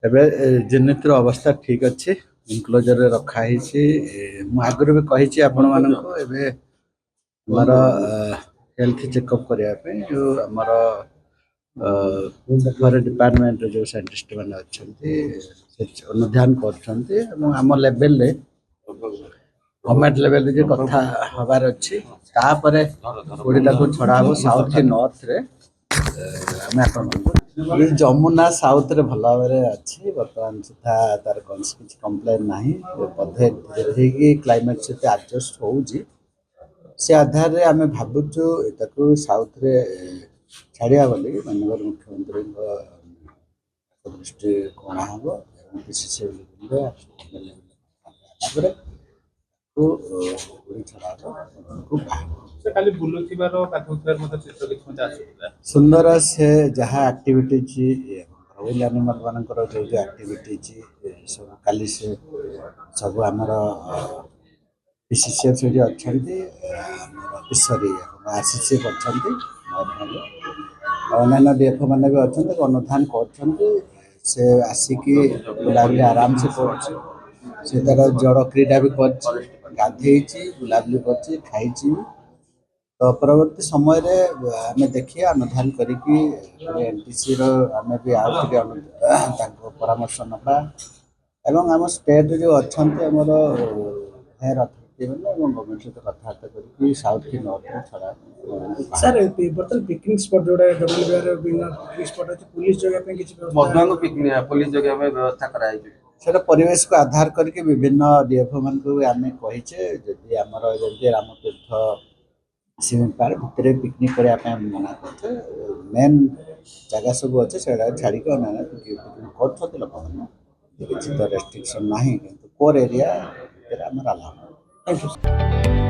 ଏବେ ଯେନେତିର ଅବସ୍ଥା ଠିକ୍ ଅଛି। ଇନକ୍ଲୋଜରରେ ରଖା ହେଇଛି। ମୁଁ ଆଗରୁ ବି କହିଛି ଆପଣମାନଙ୍କୁ ଏବେ ଆମର ହେଲ୍ଥ ଚେକଅପ୍ କରିବା ପାଇଁ ଯେଉଁ ଆମର ଘର ଡିପାର୍ଟମେଣ୍ଟରେ ଯେଉଁ ସାଇଣ୍ଟିଷ୍ଟ ମାନେ ଅଛନ୍ତି ସେ ଅନୁଧ୍ୟାନ କରୁଛନ୍ତି ଏବଂ ଆମ ଲେଭେଲରେ ଗଭର୍ଣ୍ଣମେଣ୍ଟ ଲେଭେଲରେ ଯେ କଥା ହେବାର ଅଛି ତାପରେ କୋଉଠି ତାକୁ ଛଡ଼ା ହେବ ସାଉଥ କି ନର୍ଥରେ ଆମେ ଆପଣମାନଙ୍କୁ ଯମୁନା ସାଉଥରେ ଭଲ ଭାବରେ ଅଛି ବର୍ତ୍ତମାନ ସୁଦ୍ଧା ତାର କୌଣସି କିଛି କମ୍ପ୍ଲେନ୍ ନାହିଁ ବୋଧେ ଧୀରେ ହେଇକି କ୍ଲାଇମେଟ୍ ସହିତ ଆଡ଼ଜଷ୍ଟ ହେଉଛି ସେ ଆଧାରରେ ଆମେ ଭାବୁଛୁ ତାକୁ ସାଉଥରେ ଛାଡ଼ିବା ବୋଲି ମାନନୀୟ ମୁଖ୍ୟମନ୍ତ୍ରୀଙ୍କ ଦୃଷ୍ଟି କୋଣା ହେବ ଏବଂ ପିସିସି ତାପରେ ସୁନ୍ଦର ସେ ଯାହା ଆକ୍ଟିଭିଟିଜ୍ ୱିଲ୍ ଆନିମାଲ୍ ମାନଙ୍କର ଯେଉଁ ଯେଉଁ ଆକ୍ଟିଭିଟିଜ୍ ସବୁ କାଲି ସେ ସବୁ ଆମର ପିସିସିଏଫ୍ ସେଠି ଅଛନ୍ତି ସରି ଆସିସିଏଫ୍ ଅଛନ୍ତି ଅନ୍ୟାନ୍ୟ ଡିଏଫ୍ଓ ମାନେ ବି ଅଛନ୍ତି ଅନୁଧ୍ୟାନ କରୁଛନ୍ତି ସେ ଆସିକି ବୁଲାବୁଲି ଆରାମସେ କରୁଛି ସେ ତାର ଜଳ କ୍ରୀଡ଼ା ବି କରିଛି ଗାଧେଇଛି ବୁଲାବୁଲି କରିଛି ଖାଇଛି ତ ପରବର୍ତ୍ତୀ ସମୟରେ ଆମେ ଦେଖିବା ଅନୁଧ୍ୟାନ କରିକି ଏନ୍ଟିସିର ଆମେ ବି ଆଉ ଟିକେ ତାଙ୍କ ପରାମର୍ଶ ନେବା ଏବଂ ଆମ ଷ୍ଟେଟ୍ ଯେଉଁ ଅଛନ୍ତି ଆମର ହାୟର ଅଥରିଟି ମାନେ ଏବଂ ଗଭର୍ଣ୍ଣମେଣ୍ଟ ସହିତ କଥାବାର୍ତ୍ତା କରିକି ସାଉଥ୍ କି ନର୍ଥରେ ଛଡ଼ା ସାର୍ ବର୍ତ୍ତମାନ ପିକନିକ୍ ସ୍ପଟ୍ ଯୋଉଟା ଡବ୍ଲ୍ୟୁବିଆର ବିଭିନ୍ନ ପିକନିକ୍ ସ୍ପଟ୍ ଅଛି ପୁଲିସ ଜଗିବା ପାଇଁ କିଛି ମଧୁଆଙ୍କୁ ପୁଲିସ ଜଗିବା ପାଇଁ ବ୍ୟବସ୍ଥା କରାଯାଇଛି। ସେଇଟା ପରିବେଶକୁ ଆଧାର କରିକି ବିଭିନ୍ନ ଡିଏଫ୍ଓ ମାନଙ୍କୁ ଆମେ କହିଛେ ଯଦି ଆମର ଯେମିତି ରାମତୀର୍ଥ ସିମିଂ ପାର୍କ ଭିତରେ ପିକନିକ୍ କରିବା ପାଇଁ ଆମେ ମନା କରୁଛେ ମେନ୍ ଜାଗା ସବୁ ଅଛି ସେଇଟା ଛାଡ଼ିକି ଅନ୍ୟାନ୍ୟ ପିକନିକ୍ କରୁଛନ୍ତି ଲୋକମାନେ କିଛି ତ ରେଷ୍ଟ୍ରିକ୍ସନ୍ ନାହିଁ କିନ୍ତୁ କୋର୍ ଏରିଆ ଭିତରେ ଆମର ଆଲାଉ। Thank you.